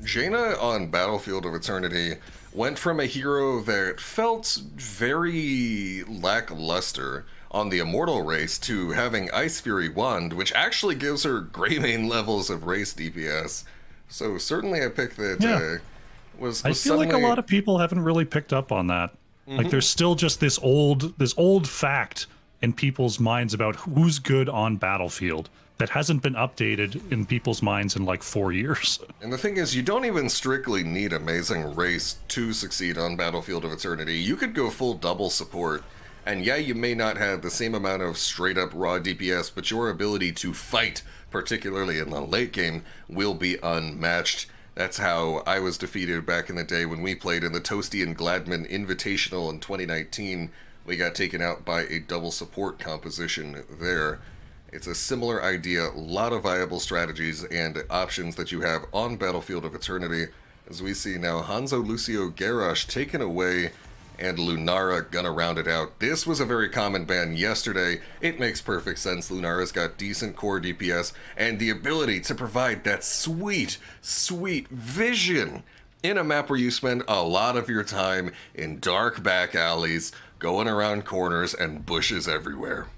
Jaina on Battlefield of Eternity went from a hero that felt very lackluster on the Immortal race to having Ice Fury Wand, which actually gives her Greymane levels of race DPS. So certainly a pick that was I feel like a lot of people haven't really picked up on that. Like there's still just this old fact in people's minds about who's good on Battlefield that hasn't been updated in people's minds in like 4 years. And the thing is, you don't even strictly need amazing race to succeed on Battlefield of Eternity. You could go full double support, and yeah, you may not have the same amount of straight up raw DPS, but your ability to fight, particularly in the late game, will be unmatched. That's how I was defeated back in the day when we played in the Toasty and Gladman Invitational in 2019. We got taken out by a double support composition there. It's a similar idea, a lot of viable strategies and options that you have on Battlefield of Eternity. As we see now, Hanzo Lucio Garrosh taken away, and Lunara gonna round it out. This was a very common ban yesterday. It makes perfect sense. Lunara's got decent core DPS and the ability to provide that sweet, sweet vision in a map where you spend a lot of your time in dark back alleys, going around corners and bushes everywhere.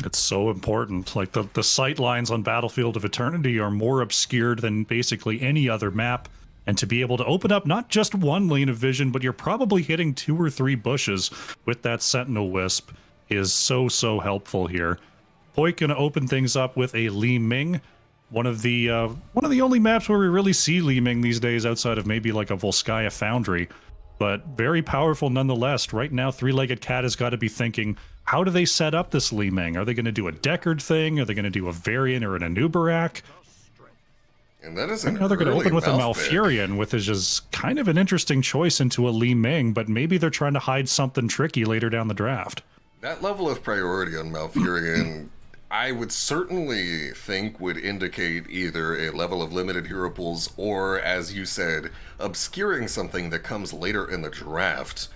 It's so important. Like the sight lines on Battlefield of Eternity are more obscured than basically any other map. And to be able to open up not just one lane of vision, but you're probably hitting 2 or 3 bushes with that Sentinel Wisp is so helpful here. Poik gonna open things up with a Li Ming, one of the only maps where we really see Li Ming these days outside of maybe like a Volskaya Foundry. But very powerful nonetheless. Right now, Three-Legged Cat has got to be thinking, how do they set up this Li Ming? Are they going to do a Deckard thing? Are they going to do a Varian or an Anubarak? And that is they're going to open with a Malfurion, which is just kind of an interesting choice into a Li Ming, but maybe they're trying to hide something tricky later down the draft. That level of priority on Malfurion, I would certainly think would indicate either a level of limited hero pools or, as you said, obscuring something that comes later in the draft.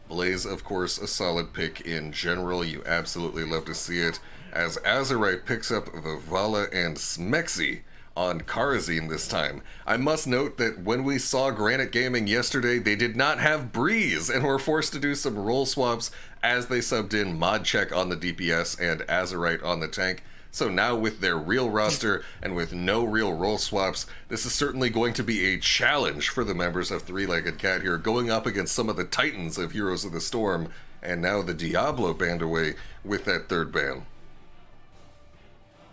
Blaze, of course, a solid pick in general. You absolutely love to see it. As Azerite picks up Vivala and Smexy on Karazim this time. I must note that when we saw Granit Gaming yesterday, they did not have Breeze and were forced to do some role swaps as they subbed in Mod Check on the DPS and Azerite on the tank. So now with their real roster and with no real role swaps, this is certainly going to be a challenge for the members of Three-Legged Cat here, going up against some of the titans of Heroes of the Storm, and now the Diablo banned away with that third ban.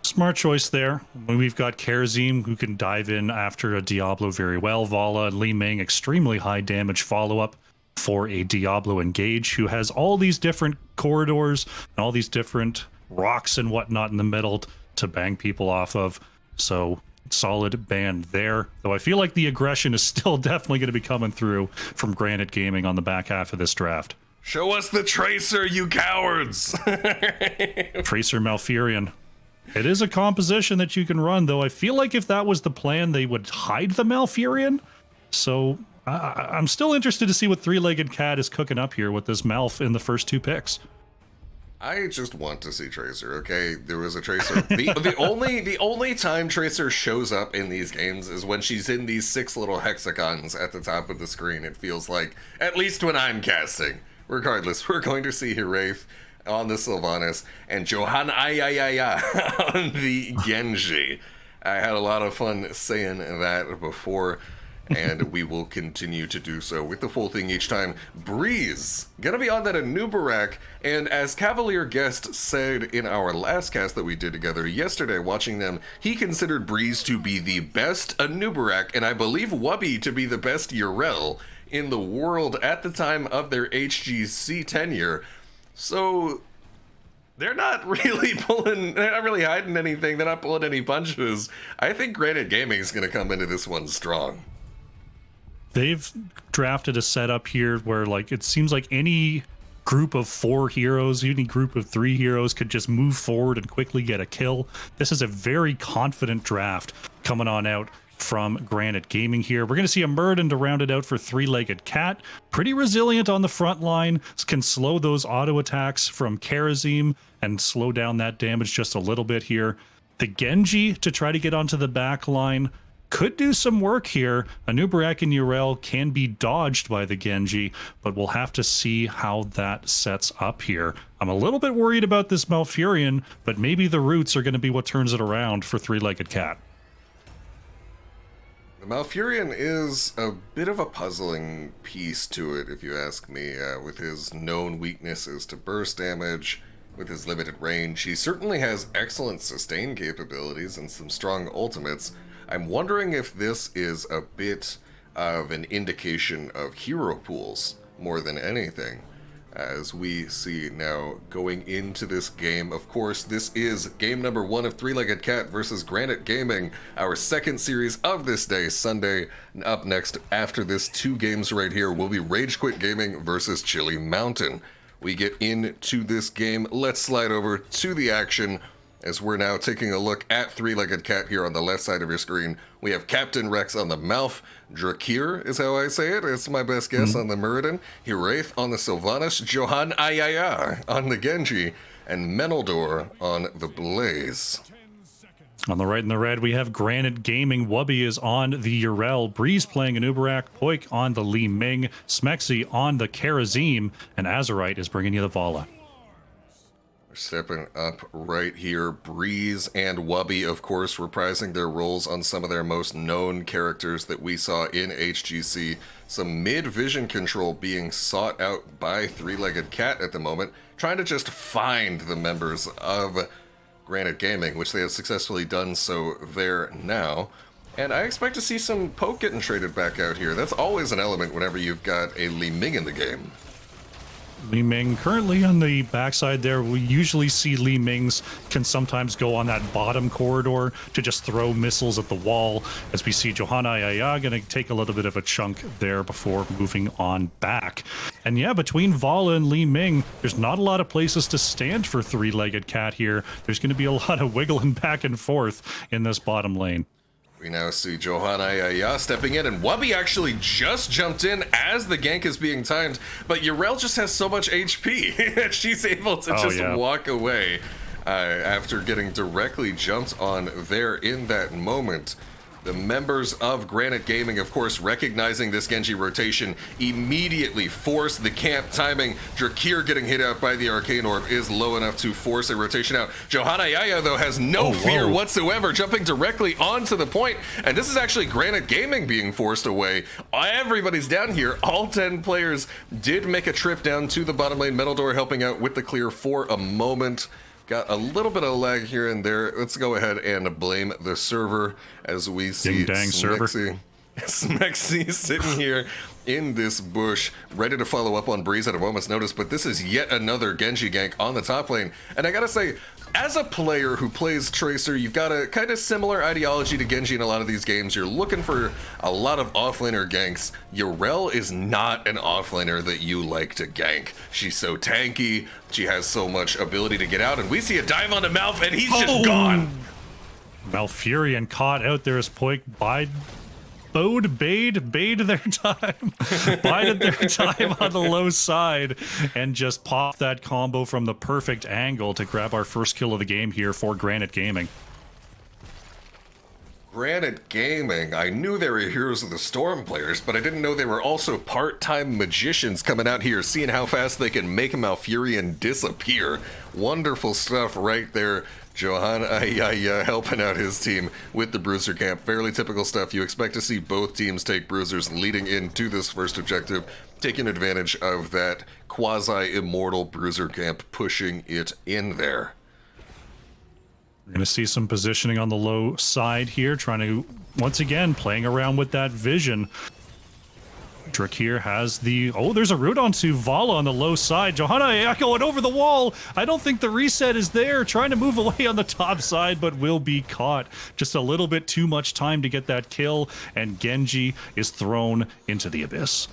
Smart choice there. We've got Karazim, who can dive in after a Diablo very well. Vala and Li Ming, extremely high damage follow-up for a Diablo engage, who has all these different corridors and all these different rocks and whatnot in the middle to bang people off of. So solid ban there. Though I feel like the aggression is still definitely going to be coming through from Granite Gaming on the back half of this draft. Show us the Tracer, you cowards! Tracer Malfurion. It is a composition that you can run, though I feel like if that was the plan, they would hide the Malfurion. So I'm still interested to see what Three-Legged Cat is cooking up here with this Malf in the first 2 picks. I just want to see Tracer, okay? There was a Tracer. The only time Tracer shows up in these games is when she's in these 6 little hexagons at the top of the screen, it feels like. At least when I'm casting. Regardless, we're going to see Hiraeth on the Sylvanas, and Johanna on the Genji. I had a lot of fun saying that before, and we will continue to do so with the full thing each time. Breeze, gonna be on that Anubarak, and as Cavalier Guest said in our last cast that we did together yesterday watching them, he considered Breeze to be the best Anubarak, and I believe Wubby to be the best Yrel in the world at the time of their HGC tenure. So they're not really hiding anything. They're not pulling any punches. I think Granite Gaming is going to come into this one strong. They've drafted a setup here where, like, it seems like any group of 4 heroes, any group of 3 heroes could just move forward and quickly get a kill. This is a very confident draft coming on out from Granite Gaming here. We're going to see a Murden to round it out for Three-Legged Cat. Pretty resilient on the front line. Can slow those auto attacks from Karazim and slow down that damage just a little bit here. The Genji to try to get onto the back line could do some work here. Anubarak and Yrel can be dodged by the Genji, but we'll have to see how that sets up here. I'm a little bit worried about this Malfurion, but maybe the roots are going to be what turns it around for Three-Legged Cat. The Malfurion is a bit of a puzzling piece to it, if you ask me, with his known weaknesses to burst damage, with his limited range. He certainly has excellent sustain capabilities and some strong ultimates. I'm wondering if this is a bit of an indication of hero pools more than anything. As we see now going into this game, of course, this is game number 1 of Three-Legged Cat versus Granit Gaming, our second series of this day, Sunday. Up next, after this 2 games right here, will be Rage Quit Gaming versus Chili Mountain. We get into this game. Let's slide over to the action, as we're now taking a look at Three-Legged Cat here on the left side of your screen. We have Captain Rex on the Malf, Drakir is how I say it, it's my best guess on the Muradin, Hiraeth on the Sylvanas, Johan Ayaya on the Genji, and Meneldor on the Blaze. On the right and the red, we have Granite Gaming. Wubby is on the Yrel. Breeze playing Anubarak. Poik on the Li Ming. Smexy on the Karazim. And Azurite is bringing you the Vala. Stepping up right here, Breeze and Wubby, of course, reprising their roles on some of their most known characters that we saw in HGC. Some mid-vision control being sought out by Three-Legged Cat at the moment, trying to just find the members of Granite Gaming, which they have successfully done so there now. And I expect to see some poke getting traded back out here. That's always an element whenever you've got a Li Ming in the game. Li Ming currently on the backside there. We usually see Li Mings can sometimes go on that bottom corridor to just throw missiles at the wall, as we see Johanna Ayaya going to take a little bit of a chunk there before moving on back. And yeah, between Vala and Li Ming, there's not a lot of places to stand for Three-Legged Cat here. There's going to be a lot of wiggling back and forth in this bottom lane. We now see Johanna Ayaya stepping in, and Wubby actually just jumped in as the gank is being timed, but Yrel just has so much HP that she's able to walk away after getting directly jumped on there in that moment. The members of Granite Gaming, of course, recognizing this Genji rotation, immediately force the camp timing. Drakir getting hit out by the Arcane Orb is low enough to force a rotation out. Johanna Ayaya, though, has no fear whatsoever, jumping directly onto the point. And this is actually Granite Gaming being forced away. Everybody's down here. All 10 players did make a trip down to the bottom lane. Meneldor helping out with the clear for a moment. Got a little bit of lag here and there. Let's go ahead and blame the server as we see Smexy sitting here in this bush, ready to follow up on Breeze at a moment's notice. But this is yet another Genji gank on the top lane. And I gotta say, as a player who plays Tracer, you've got a kind of similar ideology to Genji in a lot of these games. You're looking for a lot of offlaner ganks. Yrel is not an offlaner that you like to gank. She's so tanky, she has so much ability to get out, and we see a dive onto Malf, and he's just gone. Malfurion caught out there as Poik bade their time, bided their time on the low side, and just popped that combo from the perfect angle to grab our first kill of the game here for Granite Gaming. Granite Gaming, I knew they were Heroes of the Storm players, but I didn't know they were also part-time magicians coming out here, seeing how fast they can make Malfurion disappear. Wonderful stuff right there. Johanna Ayaya helping out his team with the Bruiser camp. Fairly typical stuff. You expect to see both teams take Bruisers leading into this first objective, taking advantage of that quasi-immortal Bruiser camp, pushing it in there. We're going to see some positioning on the low side here, trying to, once again, playing around with that vision. Drakir has the... Oh, there's a root onto Vala on the low side. Johanna going over the wall. I don't think the reset is there. Trying to move away on the top side, but will be caught. Just a little bit too much time to get that kill, and Genji is thrown into the abyss.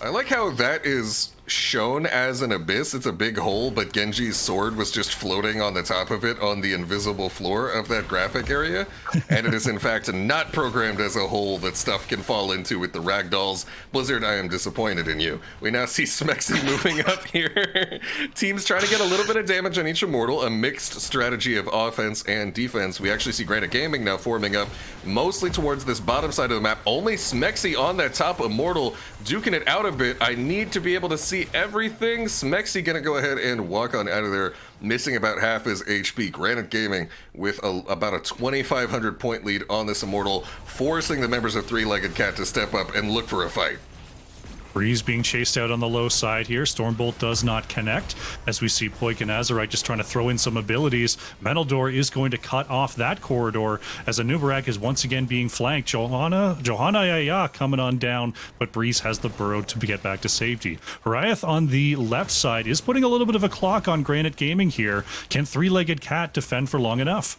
I like how that is shown as an abyss. It's a big hole, but Genji's sword was just floating on the top of it on the invisible floor of that graphic area. And it is in fact not programmed as a hole that stuff can fall into with the ragdolls. Blizzard, I am disappointed in you. We now see Smexy moving up here. Teams trying to get a little bit of damage on each immortal, a mixed strategy of offense and defense. We actually see Granit Gaming now forming up mostly towards this bottom side of the map. Only Smexy on that top immortal, duking it out a bit. I need to be able to see everything. Smexy gonna go ahead and walk on out of there, missing about half his HP. Granit Gaming with about a 2,500 point lead on this immortal, forcing the members of Three-Legged Cat to step up and look for a fight. Breeze being chased out on the low side here. Stormbolt does not connect, as we see Poik and Azerite just trying to throw in some abilities. Menaldor is going to cut off that corridor as Anubarak is once again being flanked. Johanna Yaya coming on down, but Breeze has the burrow to get back to safety. Harayath on the left side is putting a little bit of a clock on Granit Gaming here. Can Three-Legged Cat defend for long enough?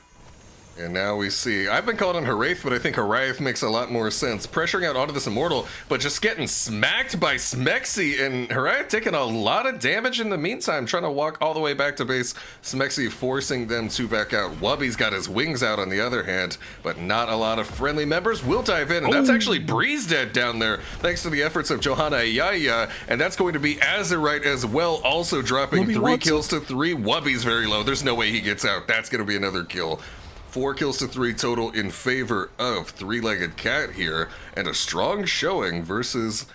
And now we see, I've been calling him Haraith, but I think Haraith makes a lot more sense. Pressuring out onto this immortal, but just getting smacked by Smexy, and Haraith taking a lot of damage in the meantime, trying to walk all the way back to base. Smexy forcing them to back out. Wubby's got his wings out on the other hand, but not a lot of friendly members. We'll dive in, and that's actually Breeze dead down there, thanks to the efforts of Johanna Yaya, and that's going to be Azerite as well, also dropping 3 kills to 3. Wubby's very low. There's no way he gets out. That's going to be another kill. 4 kills to 3 total in favor of Three-Legged Cat here, and a strong showing versus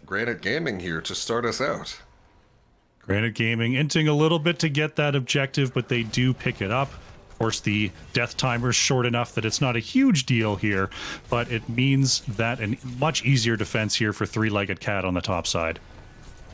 Granit Gaming here to start us out. Granit Gaming inting a little bit to get that objective, but they do pick it up. Of course, the death timer is short enough that it's not a huge deal here, but it means that a much easier defense here for Three-Legged Cat on the top side.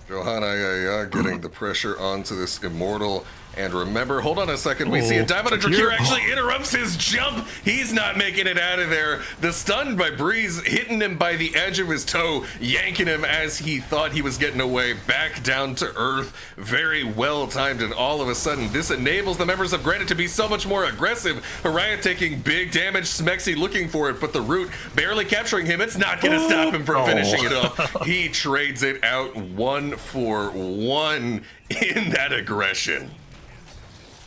Johanna getting the pressure onto this immortal. And remember, hold on a second, we see a dive on a Drakir actually interrupts his jump. He's not making it out of there. The stun by Breeze hitting him by the edge of his toe, yanking him as he thought he was getting away back down to earth. Very well timed, and all of a sudden, this enables the members of Granit to be so much more aggressive. Haraya taking big damage, Smexy looking for it, but the root barely capturing him. It's not gonna stop him from finishing it off. He trades it out 1 for 1 in that aggression.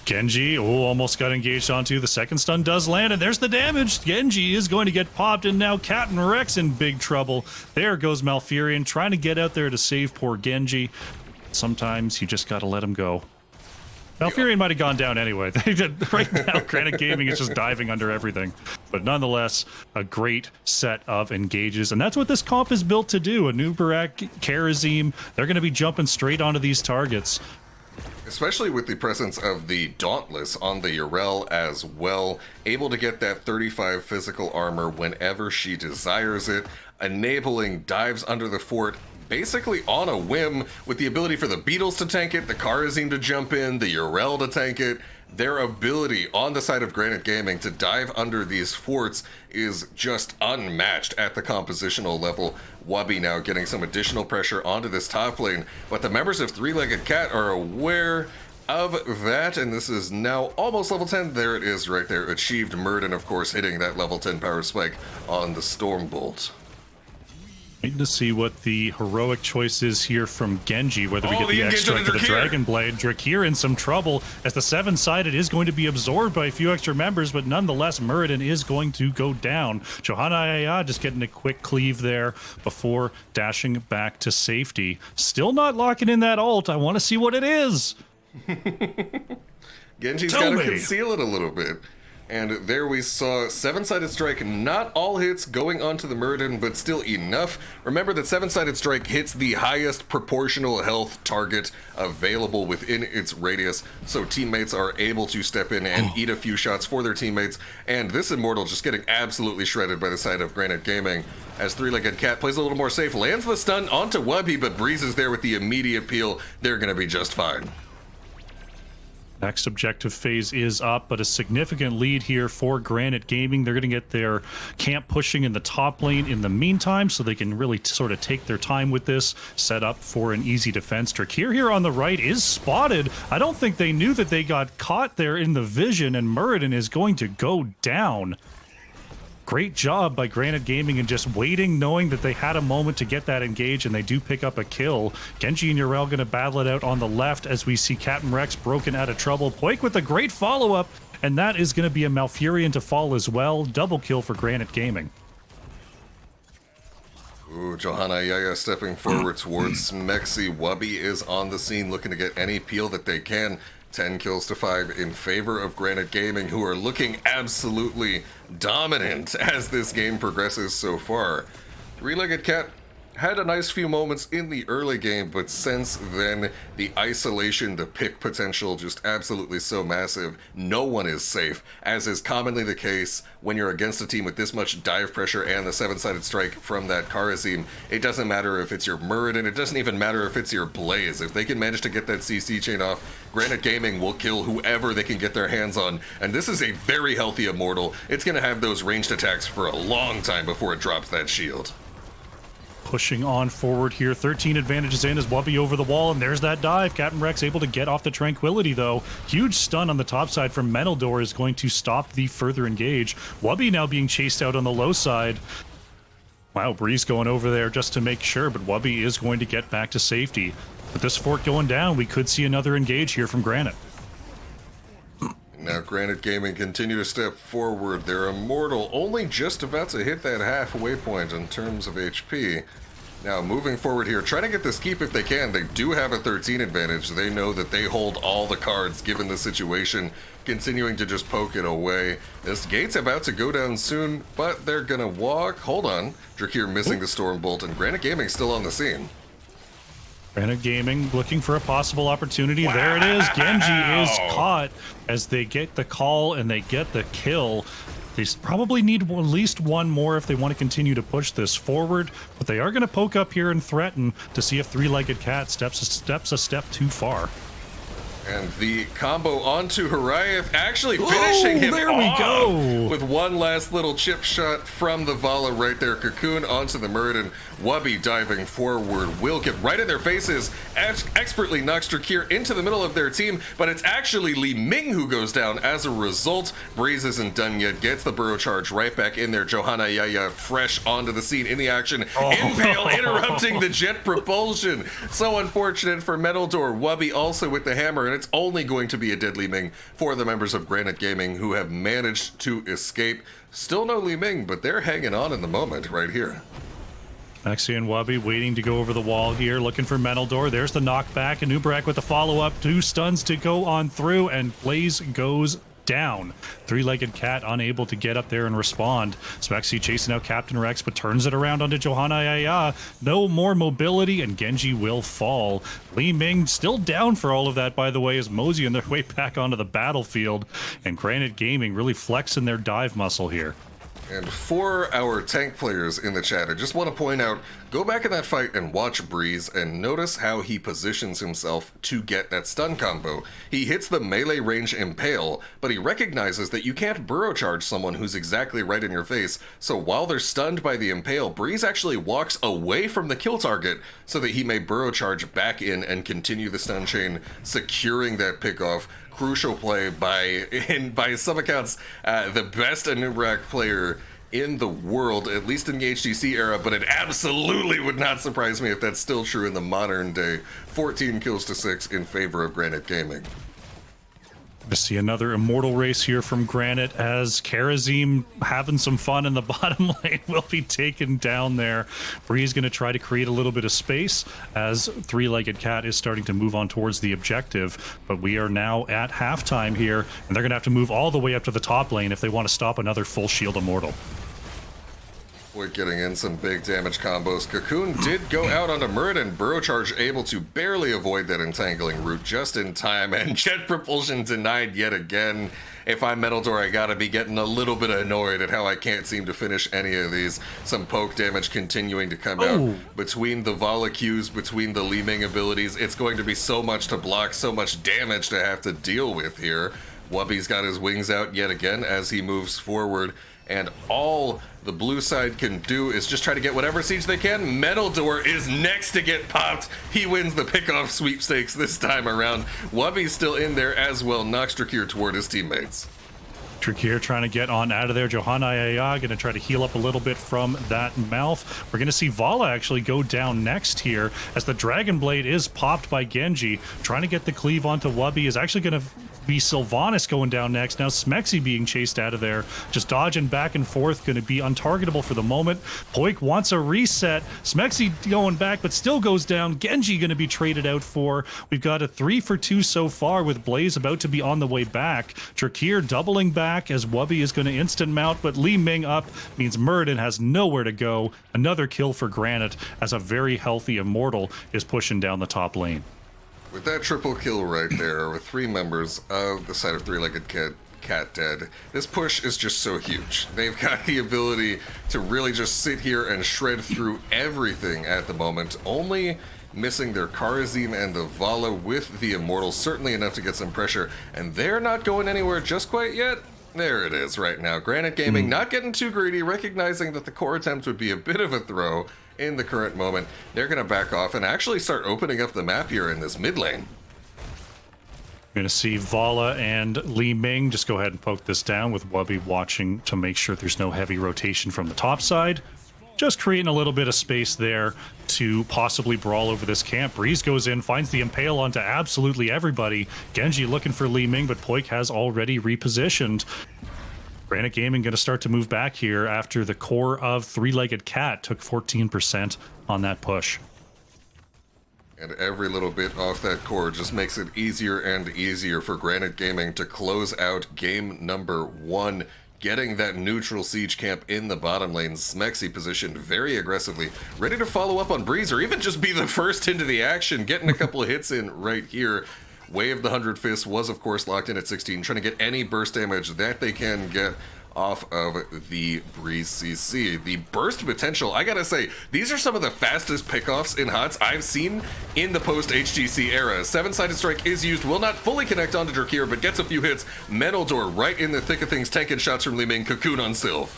Genji, almost got engaged onto. The second stun does land, and there's the damage. Genji is going to get popped, and now Cat and Rex in big trouble. There goes Malfurion, trying to get out there to save poor Genji. Sometimes you just got to let him go. Malfurion might have gone down anyway. Right now, Granit Gaming is just diving under everything. But nonetheless, a great set of engages, and that's what this comp is built to do. Anubarak, Karazim, they're going to be jumping straight onto these targets. Especially with the presence of the Dauntless on the Yrel as well, able to get that 35 physical armor whenever she desires it, enabling dives under the fort basically on a whim, with the ability for the Beetles to tank it, the Karazim to jump in, the Yrel to tank it. Their ability on the side of Granit Gaming to dive under these forts is just unmatched at the compositional level. Wubby now getting some additional pressure onto this top lane, but the members of Three-Legged Cat are aware of that, and this is now almost level 10. There it is right there. Achieved Murden, of course, hitting that level 10 power spike on the Stormbolt. Waiting to see what the heroic choice is here from Genji, whether we get the extract of the Dragon Blade. Drakir in some trouble, as the 7-sided is going to be absorbed by a few extra members, but nonetheless, Muradin is going to go down. Johanna Ayaya just getting a quick cleave there before dashing back to safety. Still not locking in that ult. I want to see what it is. Genji's got to conceal it a little bit. And there we saw 7-sided strike, not all hits going onto the Muradin, but still enough. Remember that 7-sided strike hits the highest proportional health target available within its radius, so teammates are able to step in and eat a few shots for their teammates. And this Immortal just getting absolutely shredded by the side of Granit Gaming, as Three-Legged Cat plays a little more safe, lands the stun onto Wubby, but Breeze is there with the immediate peel. They're going to be just fine. Next objective phase is up, but a significant lead here for Granit Gaming. They're going to get their camp pushing in the top lane in the meantime, so they can really sort of take their time with this, set up for an easy defense. Drakir here on the right is spotted. I don't think they knew that they got caught there in the vision, and Muradin is going to go down. great job by Granite Gaming and just waiting, knowing that they had a moment to get that engage, and they do pick up a kill. Genji and Yrel going to battle it out on the left as we see Captain Rex broken out of trouble. Poik with a great follow-up, and that is going to be a Malfurion to fall as well. Double kill for Granite Gaming. Ooh, Johanna Yaya stepping forward towards Smexy. Wubby is on the scene looking to get any peel that they can. 10 kills to 5 in favor of Granite Gaming, who are looking absolutely dominant as this game progresses so far. Three-Legged Cat had a nice few moments in the early game, but since then, the isolation, the pick potential, just absolutely so massive. No one is safe, as is commonly the case when you're against a team with this much dive pressure and the 7-sided strike from that Kharazim. It doesn't matter if it's your Muradin, it doesn't even matter if it's your Blaze. If they can manage to get that CC chain off, Granite Gaming will kill whoever they can get their hands on, and this is a very healthy Immortal. It's going to have those ranged attacks for a long time before it drops that shield. Pushing on forward here. 13 advantages in as Wubby over the wall, and there's that dive. Captain Rex able to get off the Tranquility, though. Huge stun on the top side from Menaldor is going to stop the further engage. Wubby now being chased out on the low side. Wow, Breeze going over there just to make sure, but Wubby is going to get back to safety. With this fort going down, we could see another engage here from Granite. Now Granite Gaming continue to step forward. Their Immortal only just about to hit that halfway point in terms of HP. Now moving forward here, trying to get this keep if they can. They do have a 13 advantage. They know that they hold all the cards given the situation, continuing to just poke it away. This gate's about to go down soon, but they're gonna walk. Hold on. Drakir missing the Stormbolt, and Granite Gaming still on the scene. Granite Gaming looking for a possible opportunity. Wow. There it is. Genji is caught as they get the call and they get the kill. They probably need at least one more if they want to continue to push this forward, but they are going to poke up here and threaten to see if Three-Legged Cat steps a step too far. And the combo onto Harayev, actually finishing him there off we go. With one last little chip shot from the Vala right there. Cocoon onto the Muradin. Wubby diving forward will get right in their faces. Expertly knocks Drakir into the middle of their team, but it's actually Li Ming who goes down as a result. Breeze isn't done yet, gets the burrow charge right back in there. Johanna Yaya fresh onto the scene in the action. Impale interrupting the jet propulsion. So unfortunate for Menaldor. Wubby also with the hammer, and it's only going to be a dead Li Ming for the members of Granite Gaming who have managed to escape. Still no Li Ming, but they're hanging on in the moment right here. Maxi and Wubby waiting to go over the wall here, looking for Menaldor. There's the knockback, and Ubrak with the follow-up. 2 stuns to go on through, and Blaze goes down. Three-Legged Cat unable to get up there and respond. Smexy chasing out Captain Rex, but turns it around onto Johanna Yaya. No more mobility, and Genji will fall. Li Ming still down for all of that, by the way, as Mosey on their way back onto the battlefield. And Granite Gaming really flexing their dive muscle here. And for our tank players in the chat, I just want to point out, go back in that fight and watch Breeze and notice how he positions himself to get that stun combo. He hits the melee range Impale, but he recognizes that you can't burrow charge someone who's exactly right in your face, so while they're stunned by the Impale, Breeze actually walks away from the kill target so that he may burrow charge back in and continue the stun chain, securing that pickoff. Crucial play by some accounts, the best Anubrak player in the world, at least in the HTC era, but it absolutely would not surprise me if that's still true in the modern day. 14 kills to 6 in favor of Granite Gaming. To see another Immortal race here from Granite as Kharazim having some fun in the bottom lane will be taken down there. Breeze going to try to create a little bit of space as Three-Legged Cat is starting to move on towards the objective, but we are now at halftime here, and they're going to have to move all the way up to the top lane if they want to stop another full shield Immortal. Boy, getting in some big damage combos. Cocoon did go out onto Muradin. Burrow Charge able to barely avoid that entangling route just in time, and jet propulsion denied yet again. If I'm Menaldor, I gotta be getting a little bit annoyed at how I can't seem to finish any of these. Some poke damage continuing to come out. Between the Vala Qs, between the Li Ming abilities, it's going to be so much to block, so much damage to have to deal with here. Wubby's got his wings out yet again as he moves forward, and all the blue side can do is just try to get whatever siege they can. Menaldor is next to get popped. He wins the pickoff sweepstakes this time around. Wubby's still in there as well, knocks Drakir toward his teammates. Drakir trying to get on out of there. Johanna Aya going to try to heal up a little bit from that mouth. We're going to see Vala actually go down next here as the Dragon Blade is popped by Genji. Trying to get the cleave onto Wubby is actually going to be Sylvanas going down next. Now Smexy being chased out of there. Just dodging back and forth. Going to be untargetable for the moment. Poik wants a reset. Smexy going back but still goes down. Genji going to be traded out for. We've got a 3 for 2 so far with Blaze about to be on the way back. Drakir doubling back as Wubby is going to instant mount, but Li Ming up means Muradin has nowhere to go. Another kill for Granit as a very healthy Immortal is pushing down the top lane. With that triple kill right there, with 3 members of the side of Three-Legged Cat dead, this push is just so huge. They've got the ability to really just sit here and shred through everything at the moment, only missing their Karazim and the Vala with the Immortal, certainly enough to get some pressure, and they're not going anywhere just quite yet. There it is right now. Granit Gaming not getting too greedy, recognizing that the core attempt would be a bit of a throw in the current moment. They're going to back off and actually start opening up the map here in this mid lane. We're going to see Vala and Li Ming just go ahead and poke this down with Wubby watching to make sure there's no heavy rotation from the top side. Just creating a little bit of space there to possibly brawl over this camp. Breeze goes in, finds the Impale onto absolutely everybody. Genji looking for Li Ming, but Poik has already repositioned. Granit Gaming going to start to move back here after the core of Three-Legged Cat took 14% on that push. And every little bit off that core just makes it easier and easier for Granit Gaming to close out game number 1. Getting that neutral siege camp in the bottom lane, Smexy positioned very aggressively, ready to follow up on Breeze or even just be the first into the action, getting a couple of hits in right here. Way of the 100 Fists was, of course, locked in at 16, trying to get any burst damage that they can get off of the Breeze CC. The burst potential, I gotta say, these are some of the fastest pickoffs in HotS I've seen in the post-HGC era. 7-sided strike is used, will not fully connect onto Drakir, but gets a few hits. Metal Door right in the thick of things, tanking shots from Li Ming, Cocoon on Sylv.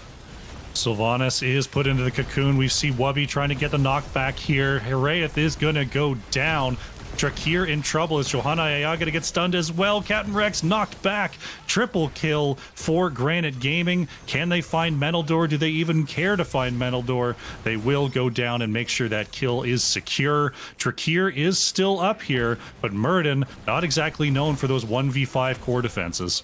Sylvanas is put into the cocoon. We see Wubby trying to get the knockback here. Heraeth is gonna go down. Drakir in trouble as Johanna Aya gonna get stunned as well. Captain Rex knocked back. Triple kill for Granit Gaming. Can they find Metal Door? Do they even care to find Metal Door? They will go down and make sure that kill is secure. Drakir is still up here, but Muradin not exactly known for those 1v5 core defenses.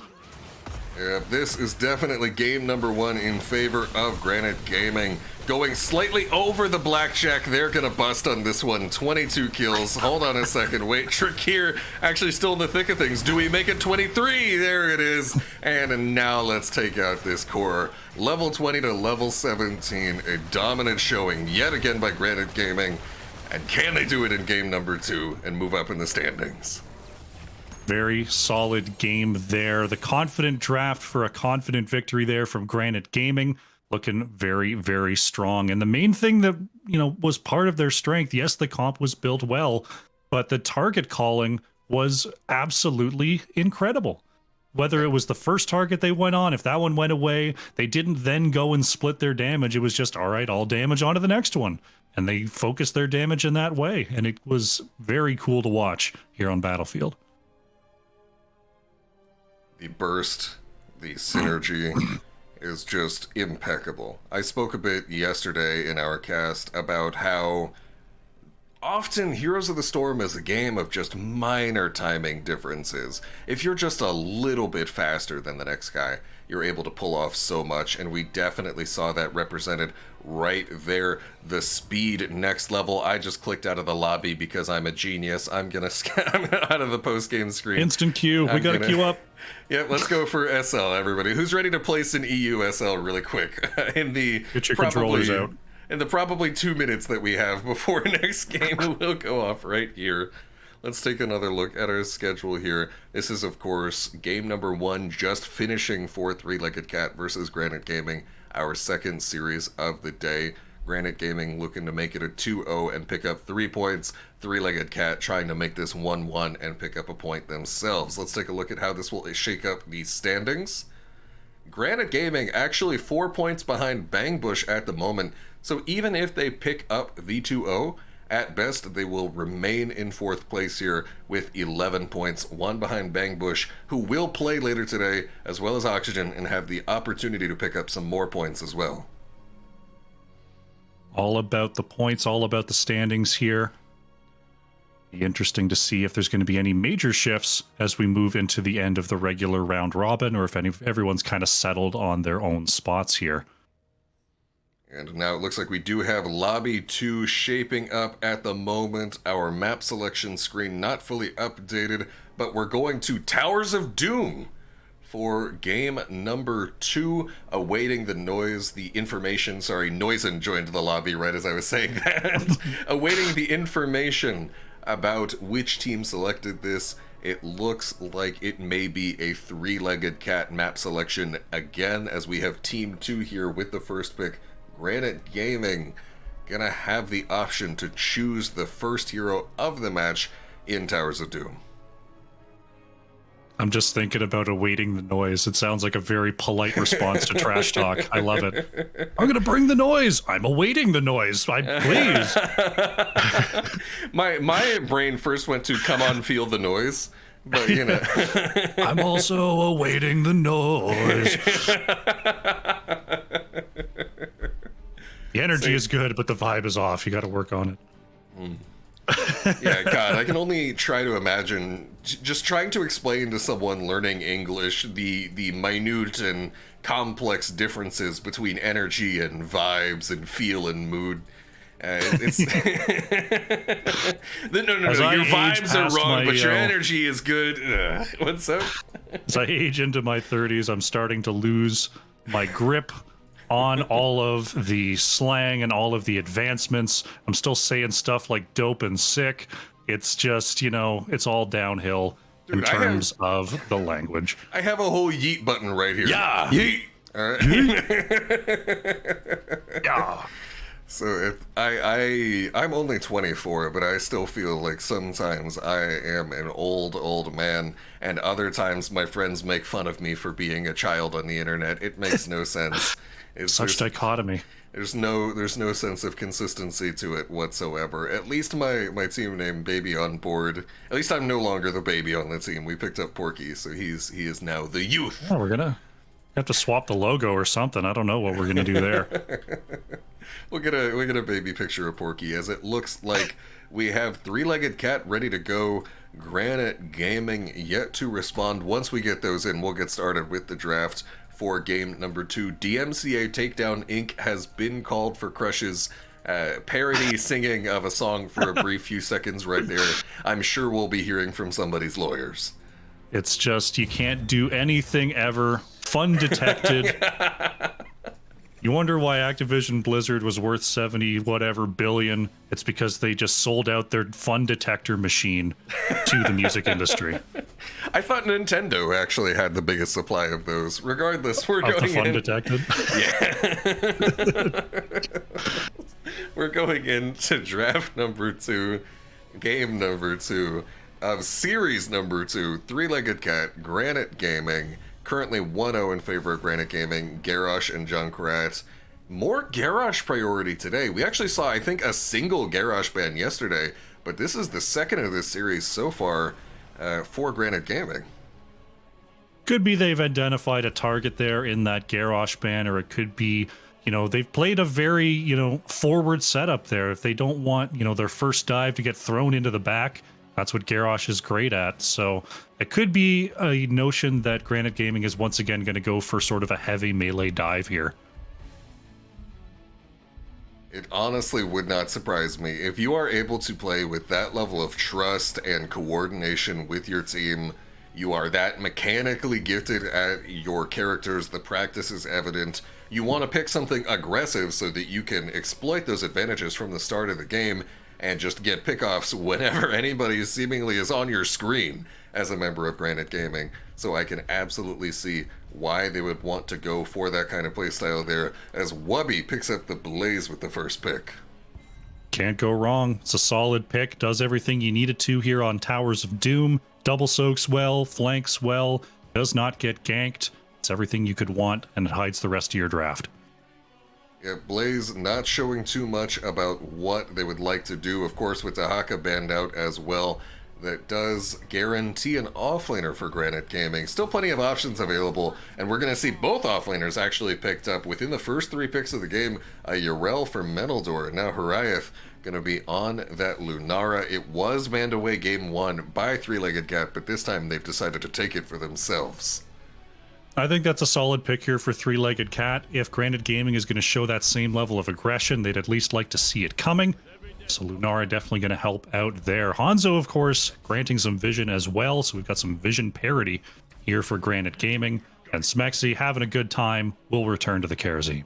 Yeah, this is definitely game number 1 in favor of Granit Gaming. Going slightly over the blackjack, they're gonna bust on this one. 22 kills. Hold on a second. Wait, Drakir actually still in the thick of things. Do we make it 23? There it is. And now let's take out this core. Level 20 to level 17. A dominant showing yet again by Granit Gaming. And can they do it in game number 2 and move up in the standings? Very solid game there. The confident draft for a confident victory there from Granit Gaming. Looking very, very strong. And the main thing that, was part of their strength, yes, the comp was built well, but the target calling was absolutely incredible. Whether it was the first target they went on, if that one went away, they didn't then go and split their damage. It was just, all right, all damage onto the next one. And they focused their damage in that way. And it was very cool to watch here on Battlefield. The burst, the synergy is just impeccable. I spoke a bit yesterday in our cast about how often Heroes of the Storm is a game of just minor timing differences. If you're just a little bit faster than the next guy, you're able to pull off so much, and we definitely saw that represented right there. The speed next level. I just clicked out of the lobby because I'm a genius. I'm out of the post-game screen. Instant queue. We gotta queue up. Yeah, let's go for SL, everybody. Who's ready to place an EU SL really quick? Get your controllers out. In the probably 2 minutes that we have before next game will go off right here. Let's take another look at our schedule here. This is, of course, game number 1, just finishing for Three-Legged Cat versus Granit Gaming, our second series of the day. Granit Gaming looking to make it a 2-0 and pick up 3 points. Three-Legged Cat trying to make this 1-1 and pick up a point themselves. Let's take a look at how this will shake up the standings. Granit Gaming actually 4 points behind Bang Bush at the moment, so even if they pick up the 2-0, At best, they will remain in 4th place here with 11 points, one behind Bang Bush, who will play later today, as well as Oxygen, and have the opportunity to pick up some more points as well. All about the points, all about the standings here. Be interesting to see if there's going to be any major shifts as we move into the end of the regular round robin, or if everyone's kind of settled on their own spots here. And now it looks like we do have Lobby 2 shaping up at the moment. Our map selection screen not fully updated, but we're going to Towers of Doom for game number 2, awaiting the noise, the information. Sorry, Noisin joined the lobby right as I was saying that. Awaiting the information about which team selected this. It looks like it may be a 3-legged cat map selection again, as we have Team 2 here with the first pick. Granit Gaming gonna have the option to choose the first hero of the match in Towers of Doom. I'm just thinking about awaiting the noise. It sounds like a very polite response to trash talk. I love it. I'm gonna bring the noise. I'm awaiting the noise. Please. my brain first went to come on, feel the noise, but you know. I'm also awaiting the noise. The energy is good, but the vibe is off. You got to work on it. Yeah, God, I can only try to imagine just trying to explain to someone learning English the minute and complex differences between energy and vibes and feel and mood. It's no. Your vibes are wrong, but your energy is good. What's up? As I age into my 30s, I'm starting to lose my grip on all of the slang and all of the advancements. I'm still saying stuff like dope and sick. It's just, it's all downhill in terms of the language. I have a whole yeet button right here. Yeah. Yeet. All right. Yeet. Yeah. So I'm only 24, but I still feel like sometimes I am an old man, and other times my friends make fun of me for being a child on the internet. It makes no sense. Such dichotomy. There's no sense of consistency to it whatsoever. At least my team named Baby on board. At least I'm no longer the baby on the team. We picked up Porky, so he is now the youth. Oh, we're gonna have to swap the logo or something. I don't know what we're gonna do there. We'll get a baby picture of Porky, as it looks like we have 3-legged cat ready to go. Granit Gaming yet to respond. Once we get those in, we'll get started with the draft for game number 2. DMCA Takedown Inc. has been called for Crush's parody singing of a song for a brief few seconds right there. I'm sure we'll be hearing from somebody's lawyers. It's just, you can't do anything ever. Fun detected. You wonder why Activision Blizzard was worth 70 whatever billion. It's because they just sold out their fun detector machine to the music industry. I thought Nintendo actually had the biggest supply of those. Regardless, we're going the fun detected? Yeah. We're going into draft number 2, game number 2 of series number 2, 3-legged cat, Granit Gaming. Currently 1-0 in favor of Granit Gaming, Garrosh and Junkrat. More Garrosh priority today. We actually saw, I think, a single Garrosh ban yesterday, but this is the second of this series so far for Granit Gaming. Could be they've identified a target there in that Garrosh ban, or it could be, they've played a very, forward setup there. If they don't want, their first dive to get thrown into the back, that's what Garrosh is great at. So it could be a notion that Granit Gaming is once again going to go for sort of a heavy melee dive here. It honestly would not surprise me. If you are able to play with that level of trust and coordination with your team, you are that mechanically gifted at your characters, the practice is evident. You want to pick something aggressive so that you can exploit those advantages from the start of the game and just get pickoffs whenever anybody seemingly is on your screen as a member of Granit Gaming. So I can absolutely see why they would want to go for that kind of playstyle there, as Wubby picks up the Blaze with the first pick. Can't go wrong. It's a solid pick. Does everything you need it to here on Towers of Doom. Double soaks well, flanks well, does not get ganked. It's everything you could want, and it hides the rest of your draft. Yeah, Blaze not showing too much about what they would like to do. Of course, with Dahaka banned out as well, that does guarantee an offlaner for Granite Gaming. Still plenty of options available, and we're going to see both offlaners actually picked up within the first 3 picks of the game. Yrel for Menaldor, now Harayath going to be on that Lunara. It was banned away game 1 by Three-Legged Cat, but this time they've decided to take it for themselves. I think that's a solid pick here for Three-Legged Cat. If Granite Gaming is going to show that same level of aggression, they'd at least like to see it coming. So Lunara definitely going to help out there. Hanzo, of course, granting some vision as well. So we've got some vision parity here for Granite Gaming. And Smexy having a good time. Will return to the Karazim.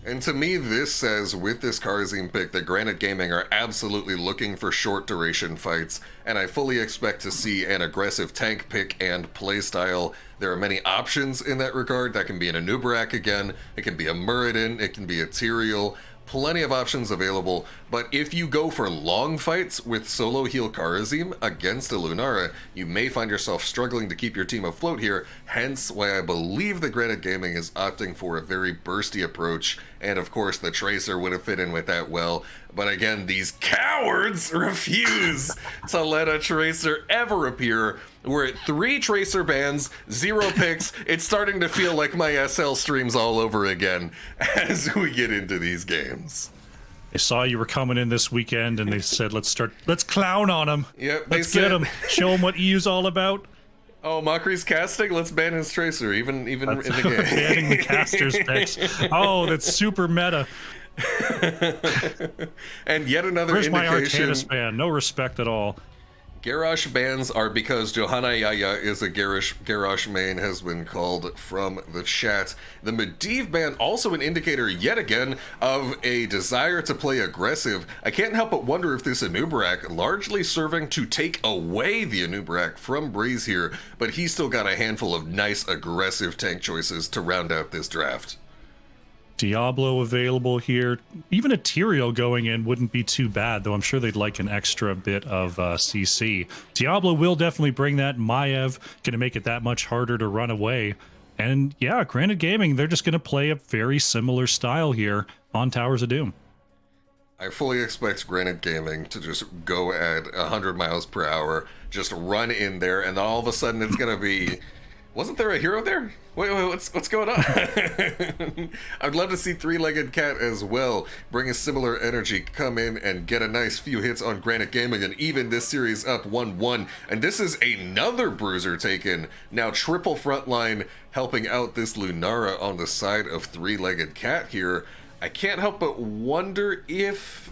And to me, this says, with this Karazim pick, that Granite Gaming are absolutely looking for short-duration fights, and I fully expect to see an aggressive tank pick and playstyle. There are many options in that regard. That can be an Anubarak again, it can be a Muradin, it can be a Tyrael. Plenty of options available, but if you go for long fights with solo heal Karazim against a Lunara, you may find yourself struggling to keep your team afloat here, hence why I believe that Granite Gaming is opting for a very bursty approach, and of course the Tracer would have fit in with that well, but again, these cowards refuse to let a Tracer ever appear. We're at 3 Tracer bans, 0 picks. It's starting to feel like my SL streams all over again as we get into these games. They saw you were coming in this weekend and they said, let's clown on him. Yep, let's get him. Show him what EU's all about. Oh, Mockery's casting? Let's ban his Tracer, even in the game. Banning the caster's picks. Oh, that's super meta. And yet another Where's indication. My Arcanus ban? No respect at all. Garrosh bans are because Johanna Yaya is a Garrosh main, has been called from the chat. The Medivh ban, also an indicator yet again of a desire to play aggressive. I can't help but wonder if this Anubarak largely serving to take away the Anubarak from Breeze here, but he's still got a handful of nice aggressive tank choices to round out this draft. Diablo available here. Even a Tyrael going in wouldn't be too bad, though I'm sure they'd like an extra bit of CC. Diablo will definitely bring that. Maiev going to make it that much harder to run away. And yeah, Granite Gaming, they're just going to play a very similar style here on Towers of Doom. I fully expect Granite Gaming to just go at 100 miles per hour, just run in there, and all of a sudden it's going to be... Wasn't there a hero there? Wait, what's going on? I'd love to see Three-Legged Cat as well bring a similar energy, come in and get a nice few hits on Granite Gaming, and even this series up 1-1. And this is another bruiser taken. Now triple frontline helping out this Lunara on the side of Three-Legged Cat here. I can't help but wonder if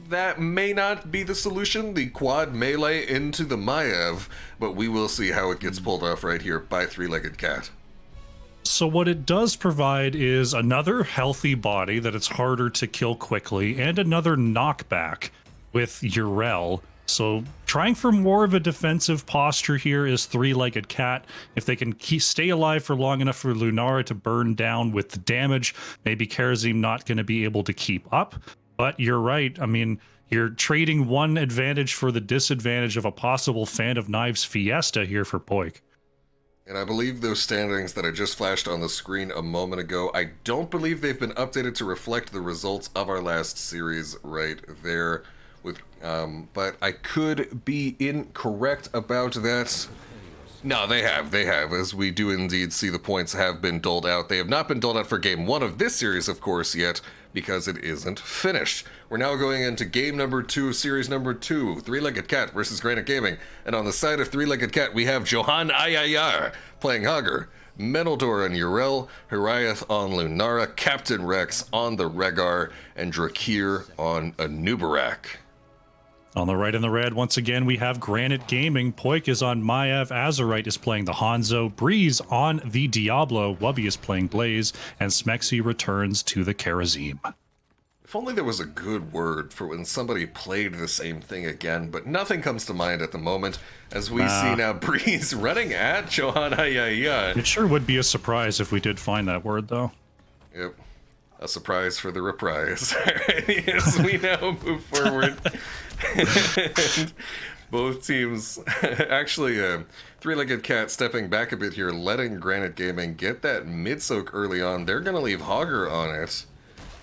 that may not be the solution, the quad melee into the Maiev, but we will see how it gets pulled off right here by Three-Legged Cat. So what it does provide is another healthy body that it's harder to kill quickly, and another knockback with Yrel. So trying for more of a defensive posture here is Three-Legged Cat. If they can stay alive for long enough for Lunara to burn down with the damage, maybe Karazim not going to be able to keep up. But you're right. I mean, you're trading one advantage for the disadvantage of a possible Fan of Knives Fiesta here for Poik. And I believe those standings that I just flashed on the screen a moment ago, I don't believe they've been updated to reflect the results of our last series right there. But I could be incorrect about that. No, they have, as we do indeed see the points have been doled out. They have not been doled out for game 1 of this series, of course, yet, because it isn't finished. We're now going into game number 2, series number 2, Three-Legged Cat versus Granite Gaming. And on the side of Three-Legged Cat, we have Johan Ayayar playing Hagar, Menaldor on Yrel, Harayath on Lunara, Captain Rex on the Rhaegar, and Drakir on Anubarak. On the right and the red, once again, we have Granite Gaming. Poik is on Maiev. Azurite is playing the Hanzo. Breeze on the Diablo. Wubby is playing Blaze. And Smexy returns to the Karazim. If only there was a good word for when somebody played the same thing again, but nothing comes to mind at the moment, as we see now Breeze running at Johanna Yaya. It sure would be a surprise if we did find that word, though. Yep. A surprise for the reprise. As we now move forward. And both teams, actually, Three-Legged Cat stepping back a bit here, letting Granite Gaming get that mid-soak early on. They're going to leave Hagar on it.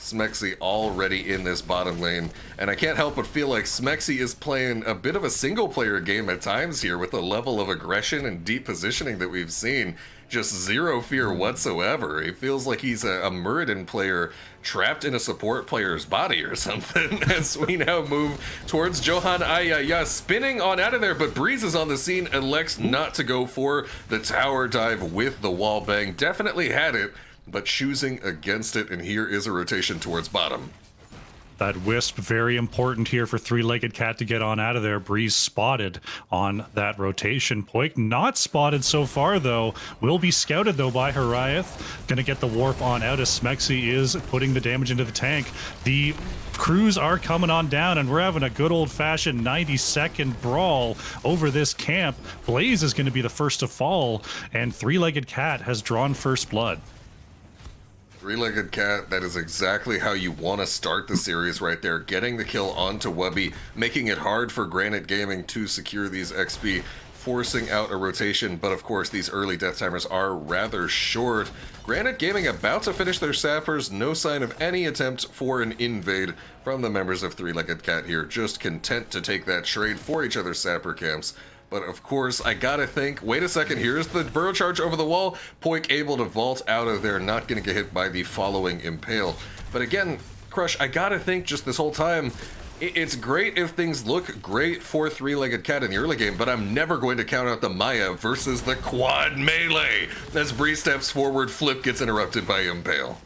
Smexy already in this bottom lane, and I can't help but feel like Smexy is playing a bit of a single-player game at times here with the level of aggression and deep positioning that we've seen. Just zero fear whatsoever. It feels like he's a Muradin player trapped in a support player's body or something as we now move towards Johan Ayaya spinning on out of there, but Breeze is on the scene, elects not to go for the tower dive with the wall bang. Definitely had it, but choosing against it, and here is a rotation towards bottom. That Wisp, very important here for Three-Legged Cat to get on out of there. Breeze spotted on that rotation. Poik not spotted so far, though. Will be scouted, though, by Hariath. Gonna get the warp on out as Smexy is putting the damage into the tank. The crews are coming on down, and we're having a good old-fashioned 90-second brawl over this camp. Blaze is going to be the first to fall, and Three-Legged Cat has drawn first blood. Three-Legged Cat, that is exactly how you want to start the series right there. Getting the kill onto Wubby, making it hard for Granit Gaming to secure these XP, forcing out a rotation, but of course these early death timers are rather short. Granit Gaming about to finish their sappers, no sign of any attempt for an invade from the members of Three-Legged Cat here, just content to take that trade for each other's sapper camps. But of course, I gotta think, wait a second, here's the burrow charge over the wall. Poik able to vault out of there, not gonna get hit by the following impale. But again, Crush, I gotta think just this whole time, it's great if things look great for Three-Legged Cat in the early game, but I'm never going to count out the Maya versus the quad melee. As Bree steps forward, Flip gets interrupted by impale.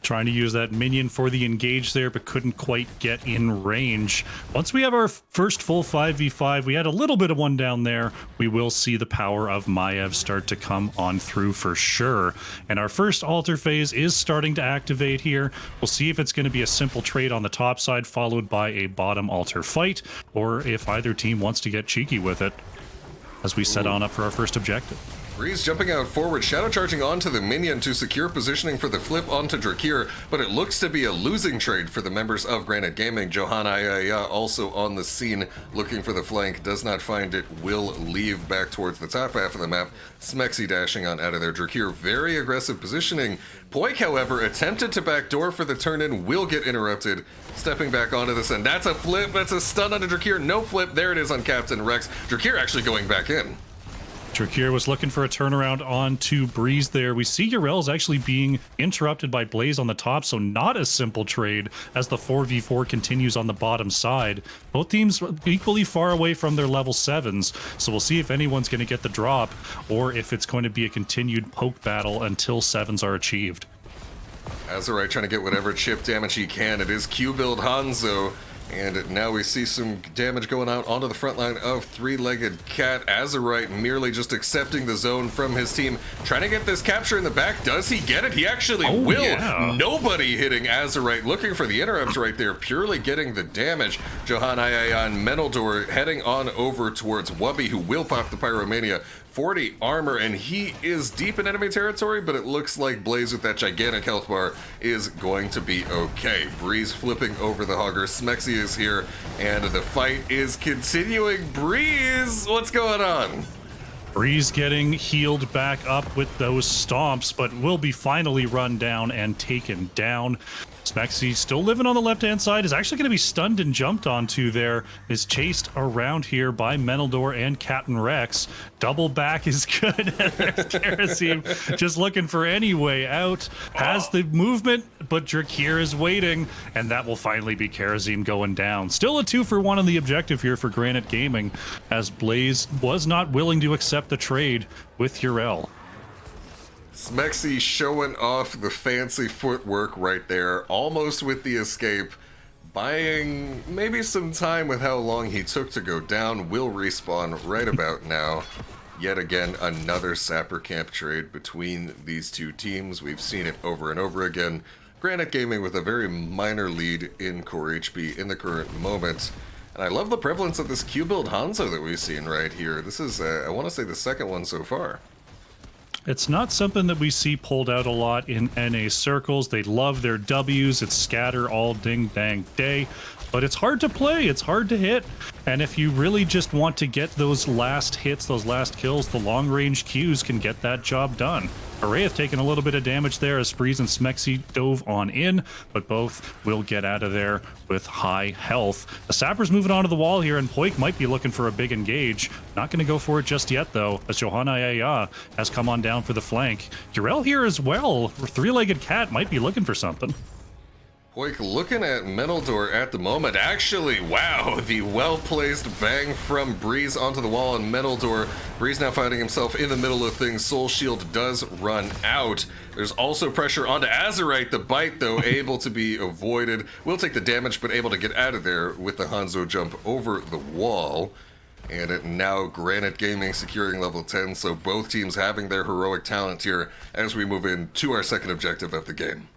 Trying to use that minion for the engage there, but couldn't quite get in range. Once we have our first full 5v5, we had a little bit of one down there. We will see the power of Maiev start to come on through for sure. And our first altar phase is starting to activate here. We'll see if it's going to be a simple trade on the top side, followed by a bottom altar fight, or if either team wants to get cheeky with it as we set on up for our first objective. Breeze jumping out forward, shadow charging onto the minion to secure positioning for the flip onto Drakir, but it looks to be a losing trade for the members of Granit Gaming. Johan Ayaya also on the scene looking for the flank, does not find it, will leave back towards the top half of the map. Smexy dashing on out of there. Drakir very aggressive positioning. Poik, however, attempted to backdoor for the turn-in, will get interrupted. Stepping back onto this, and that's a flip, that's a stun onto Drakir. No flip, there it is on Captain Rex. Drakir actually going back in. Drakir was looking for a turnaround onto Breeze there. We see Urel's actually being interrupted by Blaze on the top, so not a simple trade as the 4v4 continues on the bottom side. Both teams equally far away from their level 7s, so we'll see if anyone's going to get the drop or if it's going to be a continued poke battle until 7s are achieved. Azerite trying to get whatever chip damage he can. It is Q-Build Hanzo. And now we see some damage going out onto the front line of Three-Legged Cat. Azerite merely just accepting the zone from his team. Trying to get this capture in the back. Does he get it? He actually will. Yeah. Nobody hitting Azerite. Looking for the interrupts right there. Purely getting the damage. Johan Ayaya and Menaldor heading on over towards Wubby, who will pop the Pyromania. 40 armor, and he is deep in enemy territory, but it looks like Blaze with that gigantic health bar is going to be okay. Breeze flipping over the Hogger. Smexy is here, and the fight is continuing. Breeze, what's going on? Breeze getting healed back up with those stomps, but will be finally run down and taken down. Smexy still living on the left-hand side, is actually going to be stunned and jumped onto there, is chased around here by Menaldor and Captain Rex. Double back is good. There's Karasim just looking for any way out. Has the movement, but Drakir is waiting, and that will finally be Karasim going down. Still a 2-for-1 on the objective here for Granit Gaming, as Blaze was not willing to accept the trade with Urel. Smexy showing off the fancy footwork right there, almost with the escape, buying maybe some time with how long he took to go down. Will respawn right about now. Yet again, another Sapper Camp trade between these two teams. We've seen it over and over again. Granit Gaming with a very minor lead in core HP in the current moment. And I love the prevalence of this Q-Build Hanzo that we've seen right here. This is, I want to say, the second one so far. It's not something that we see pulled out a lot in NA circles. They love their W's. It's scatter all ding dang day. But it's hard to play. It's hard to hit. And if you really just want to get those last hits, those last kills, the long range Qs can get that job done. Horaeus taking a little bit of damage there as Spreeze and Smexy dove on in, but both will get out of there with high health. The Sapper's moving onto the wall here, and Poik might be looking for a big engage. Not going to go for it just yet, though, as Johanna Yaya has come on down for the flank. Urel here as well. Three-legged cat might be looking for something. Poik looking at Metal Door at the moment. Actually, wow, the well-placed bang from Breeze onto the wall and Metal Door. Breeze now finding himself in the middle of things. Soul Shield does run out. There's also pressure onto Azerite. The bite, though, able to be avoided. Will take the damage, but able to get out of there with the Hanzo jump over the wall. And now Granit Gaming securing level 10, so both teams having their heroic talent here as we move into our second objective of the game.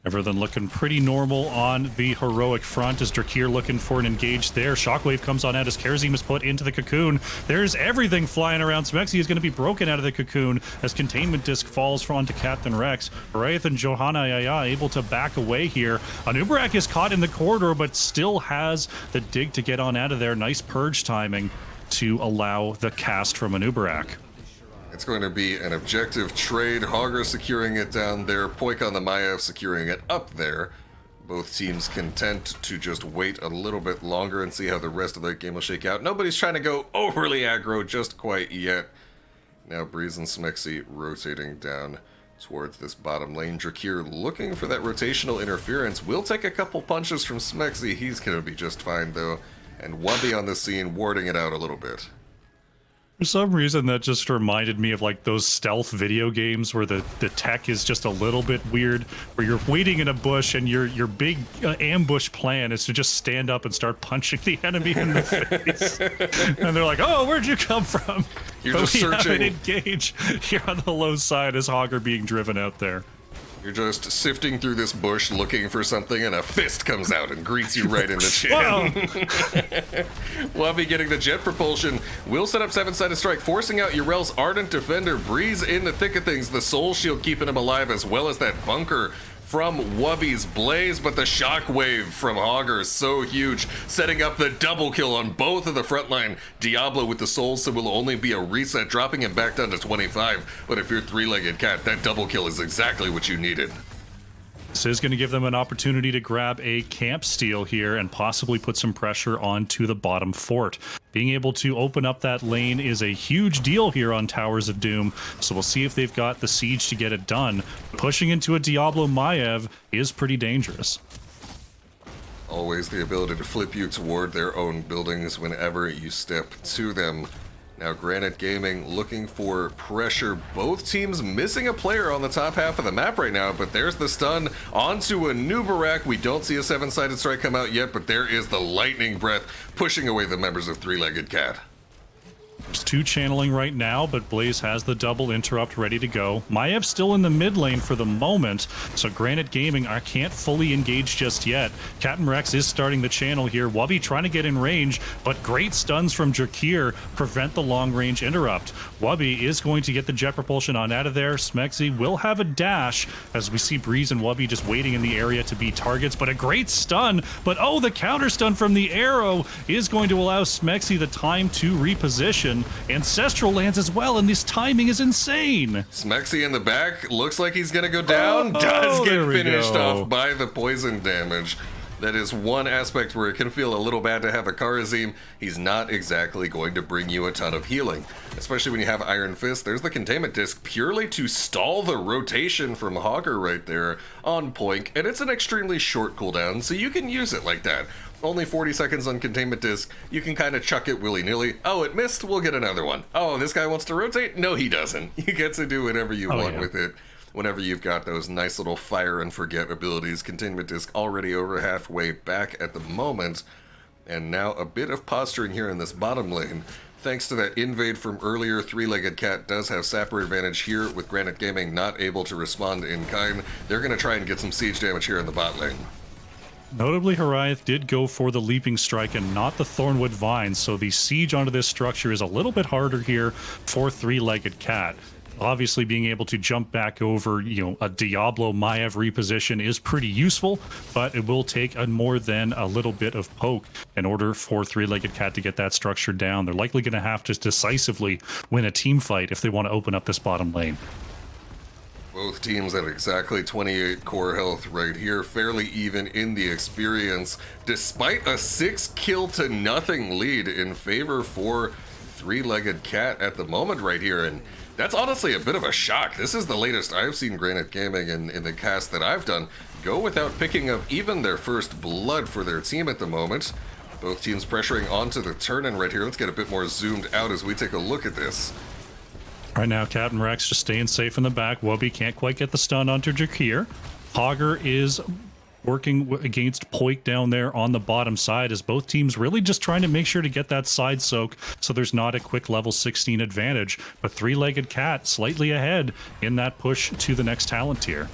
Everything looking pretty normal on the heroic front as Drakir looking for an engage there. Shockwave comes on out as Kerazim is put into the cocoon. There's everything flying around. Smexy is going to be broken out of the cocoon as Containment Disc falls onto Captain Rex. Horaeus and Johanna Yaya able to back away here. Anubarak is caught in the corridor but still has the dig to get on out of there. Nice purge timing to allow the cast from Anubarak. It's going to be an objective trade. Hogger securing it down there. Poik on the Maiev securing it up there. Both teams content to just wait a little bit longer and see how the rest of the game will shake out. Nobody's trying to go overly aggro just quite yet. Now Breeze and Smexy rotating down towards this bottom lane. Drakir looking for that rotational interference. Will take a couple punches from Smexy. He's going to be just fine though. And Wubby on the scene warding it out a little bit. For some reason, that just reminded me of like those stealth video games where the tech is just a little bit weird, where you're waiting in a bush and your big ambush plan is to just stand up and start punching the enemy in the face. And they're like, oh, where'd you come from? You're just searching. Engage here on the low side as Hogger being driven out there. You're just sifting through this bush looking for something, and a fist comes out and greets you right in the chin. Wubby getting the jet propulsion. Will set up seven-sided strike, forcing out Urel's Ardent Defender. Breeze in the thick of things. The Soul Shield keeping him alive, as well as that bunker from Wubby's Blaze, but the shockwave from Hogger is so huge, setting up the double kill on both of the front line. Diablo with the Soul, so will only be a reset, dropping him back down to 25. But if you're three-legged cat, that double kill is exactly what you needed. This is going to give them an opportunity to grab a camp steal here and possibly put some pressure onto the bottom fort. Being able to open up that lane is a huge deal here on Towers of Doom, so we'll see if they've got the siege to get it done. Pushing into a Diablo Maiev is pretty dangerous. Always the ability to flip you toward their own buildings whenever you step to them. Now Granit Gaming looking for pressure. Both teams missing a player on the top half of the map right now, but there's the stun onto a Nubarak. We don't see a seven-sided strike come out yet, but there is the lightning breath pushing away the members of Three-Legged Cat. There's two channeling right now, but Blaze has the double interrupt ready to go. Maiev still in the mid lane for the moment, so Granit Gaming can't fully engage just yet. Captain Rex is starting the channel here. Wubby trying to get in range, but great stuns from Drakir prevent the long-range interrupt. Wubby is going to get the jet propulsion on out of there. Smexy will have a dash as we see Breeze and Wubby just waiting in the area to be targets, but a great stun. But oh, the counter stun from the arrow is going to allow Smexy the time to reposition. Ancestral lands as well, and this timing is insane. Smexy in the back looks like he's gonna go down. Does get finished off by the poison damage. That is one aspect where it can feel a little bad to have a Kharazim. He's not exactly going to bring you a ton of healing, especially when you have Iron Fist. There's the Containment Disc purely to stall the rotation from Hogger right there on Poik, and it's an extremely short cooldown, so you can use it like that. Only 40 seconds on Containment Disc. You can kind of chuck it willy-nilly. Oh, it missed? We'll get another one. Oh, this guy wants to rotate? No, he doesn't. You get to do whatever you want with it. Whenever you've got those nice little fire and forget abilities. Containment Disc already over halfway back at the moment. And now a bit of posturing here in this bottom lane. Thanks to that invade from earlier, Three-Legged Cat does have Sapper advantage here with Granit Gaming not able to respond in kind. They're going to try and get some siege damage here in the bot lane. Notably, Horaeus did go for the Leaping Strike and not the Thornwood Vine, so the siege onto this structure is a little bit harder here for Three-Legged Cat. Obviously, being able to jump back over, a Diablo Maiev reposition is pretty useful, but it will take more than a little bit of poke in order for Three-Legged Cat to get that structure down. They're likely going to have to decisively win a team fight if they want to open up this bottom lane. Both teams at exactly 28 core health right here, fairly even in the experience, despite a 6-kill-to-nothing lead in favor for Three-Legged Cat at the moment right here. And that's honestly a bit of a shock. This is the latest I've seen Granit Gaming in the cast that I've done go without picking up even their first blood for their team at the moment. Both teams pressuring onto the turn-in right here. Let's get a bit more zoomed out as we take a look at this. Right now, Captain Rex just staying safe in the back. Wubby can't quite get the stun onto Drakir. Hogger is working against Poik down there on the bottom side as both teams really just trying to make sure to get that side soak so there's not a quick level 16 advantage. But Three-Legged Cat slightly ahead in that push to the next talent tier.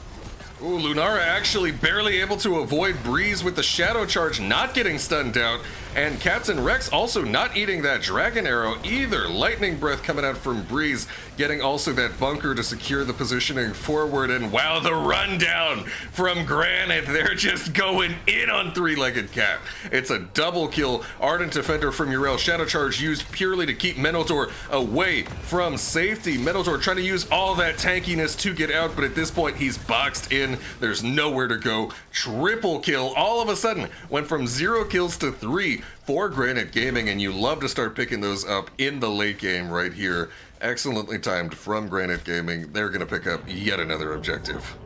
Ooh, Lunara actually barely able to avoid Breeze with the Shadow Charge not getting stunned out, and Captain Rex also not eating that Dragon Arrow either. Lightning Breath coming out from Breeze, getting also that bunker to secure the positioning forward, and wow, the rundown from Granit. They're just going in on Three-Legged Cat. It's a double kill. Ardent Defender from Yrel. Shadow Charge used purely to keep Minotaur away from safety. Minotaur trying to use all that tankiness to get out, but at this point he's boxed in. There's nowhere to go. Triple kill all of a sudden went from 0 kills to 3 for Granit Gaming, and you love to start picking those up in the late game right here. Excellently timed from Granit Gaming. They're going to pick up yet another objective.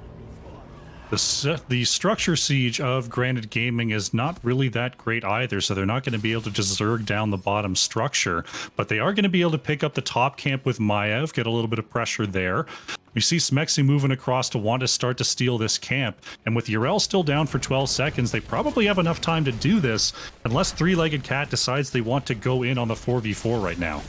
The structure siege of Granit Gaming is not really that great either, so they're not going to be able to just zerg down the bottom structure, but they are going to be able to pick up the top camp with Maiev, get a little bit of pressure there. We see Smexy moving across to want to start to steal this camp, and with Yrel still down for 12 seconds, they probably have enough time to do this, unless Three-Legged Cat decides they want to go in on the 4v4 right now.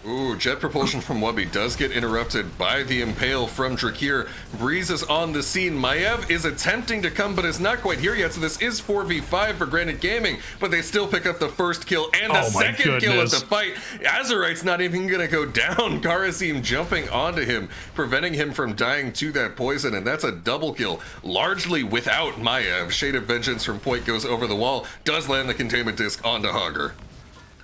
Ooh, jet propulsion from Wubby does get interrupted by the impale from Drakir. Breeze is on the scene. Maiev is attempting to come, but is not quite here yet, so this is 4v5 for Granit Gaming, but they still pick up the first kill and the second kill at the fight. Azurite's not even gonna go down. Karasim jumping onto him, preventing him from dying to that poison, and that's a double kill, largely without Maiev. Shade of Vengeance from Point goes over the wall, does land the containment disc onto Hogger.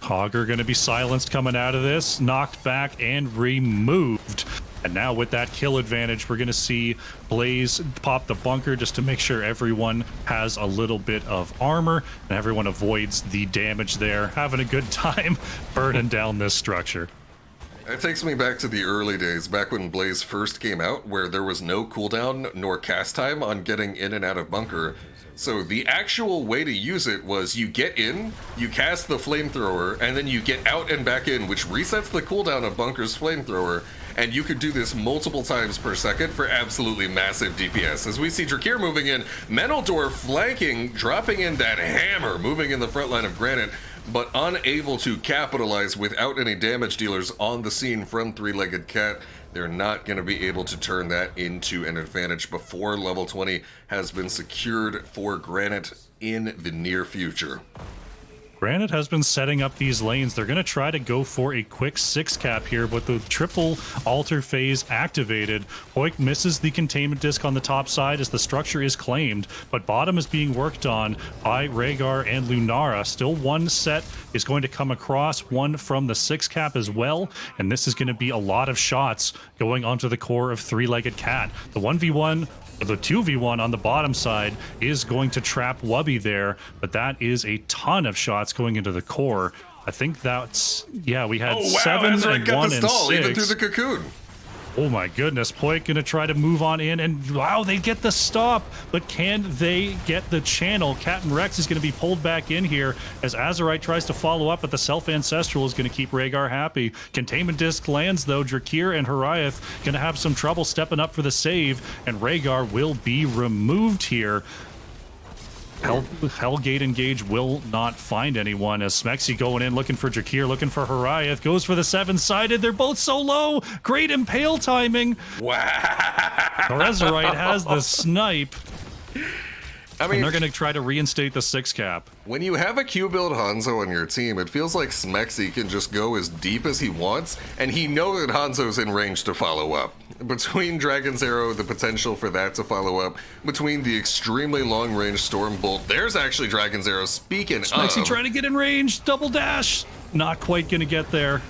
Hogger going to be silenced coming out of this, knocked back and removed. And now with that kill advantage, we're going to see Blaze pop the bunker just to make sure everyone has a little bit of armor and everyone avoids the damage there. Having a good time burning down this structure. It takes me back to the early days, back when Blaze first came out, where there was no cooldown nor cast time on getting in and out of bunker. So the actual way to use it was you get in, you cast the flamethrower, and then you get out and back in, which resets the cooldown of Bunker's flamethrower, and you could do this multiple times per second for absolutely massive DPS. As we see Drakir moving in, Minotaur flanking, dropping in that hammer, moving in the front line of Granit, but unable to capitalize without any damage dealers on the scene from Three-Legged Cat. They're not going to be able to turn that into an advantage before level 20 has been secured for Granit in the near future. Granit has been setting up these lanes. They're going to try to go for a quick 6-cap here, but the triple alter phase activated. Poik misses the containment disc on the top side as the structure is claimed, but bottom is being worked on by Rhaegar and Lunara. Still one set is going to come across, one from the 6-cap as well, and this is going to be a lot of shots going onto the core of Three-Legged Cat. The 1v1 the 2v1 on the bottom side is going to trap Wubby there, but that is a ton of shots going into the core. I think that's, yeah, we had 7 and 1 and 6. Even through the cocoon. Oh my goodness, Poik gonna try to move on in, and wow, they get the stop, but can they get the channel? Captain Rex is gonna be pulled back in here as Azurite tries to follow up, but the Self-Ancestral is gonna keep Rhaegar happy. Containment Disc lands though, Drakir and Harayath gonna have some trouble stepping up for the save, and Rhaegar will be removed here. Hellgate Engage will not find anyone as Smexy going in looking for Drakir, looking for Harayath, goes for the 7-sided. They're both so low. Great impale timing. Wow. Azurite has the snipe. I mean, and they're going to try to reinstate the 6-cap. When you have a Q-build Hanzo on your team, it feels like Smexy can just go as deep as he wants, and he knows that Hanzo's in range to follow up. Between Dragon's Arrow, the potential for that to follow up, between the extremely long-range Storm Bolt, there's actually Dragon's Arrow. Speaking Smexy of... trying to get in range, double dash. Not quite going to get there.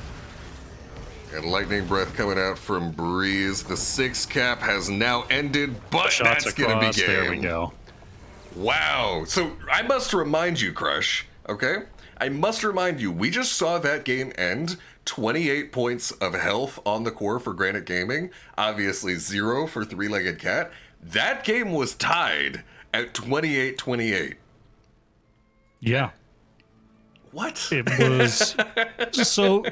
And lightning breath coming out from Breeze. The 6 cap has now ended, but Shots that's going to be across, game. there we go. Wow. So I must remind you, Crush, okay? I must remind you, we just saw that game end. 28 points of health on the core for Granite Gaming. Obviously 0 for Three-Legged Cat. That game was tied at 28-28. Yeah. What? It was so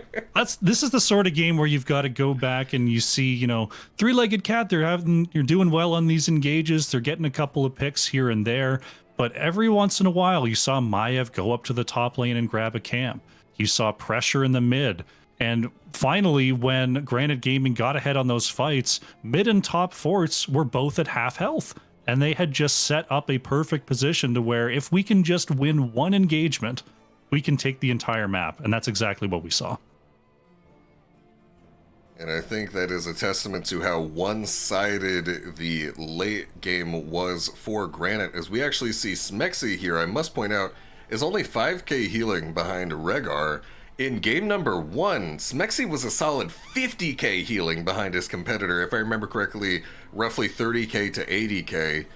this is the sort of game where you've got to go back and you see, you know, Three-Legged Cat, you're doing well on these engages, they're getting a couple of picks here and there, but every once in a while you saw Maiev go up to the top lane and grab a camp. You saw pressure in the mid. And finally, when Granite Gaming got ahead on those fights, mid and top forts were both at half health. And they had just set up a perfect position to where if we can just win one engagement, we can take the entire map, and that's exactly what we saw. And I think that is a testament to how one-sided the late game was for Granite, as we actually see Smexy here, I must point out, is only 5k healing behind Rehgar. In game number 1, Smexy was a solid 50k healing behind his competitor, if I remember correctly, roughly 30k to 80k.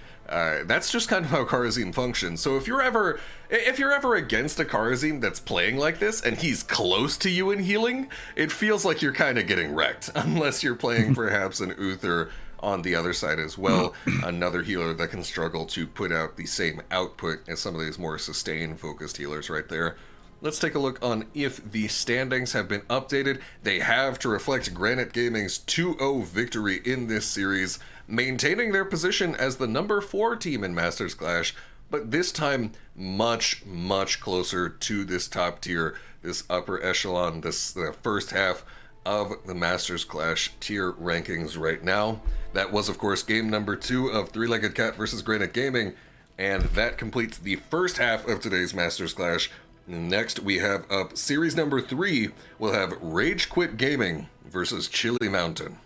That's just kind of how Kharazim functions. So if you're ever against a Kharazim that's playing like this and he's close to you in healing, it feels like you're kind of getting wrecked, unless you're playing perhaps an Uther on the other side as well, another healer that can struggle to put out the same output as some of these more sustained focused healers right there. Let's take a look on if the standings have been updated. They have, to reflect Granite Gaming's 2-0 victory in this series, maintaining their position as the number 4 team in Masters Clash, but this time much, much closer to this top tier, this upper echelon, the first half of the Masters Clash tier rankings right now. That was, of course, game number 2 of Three-Legged Cat versus Granite Gaming, and that completes the first half of today's Masters Clash. Next, we have up series number 3. We'll have Rage Quit Gaming versus Chili Mountain.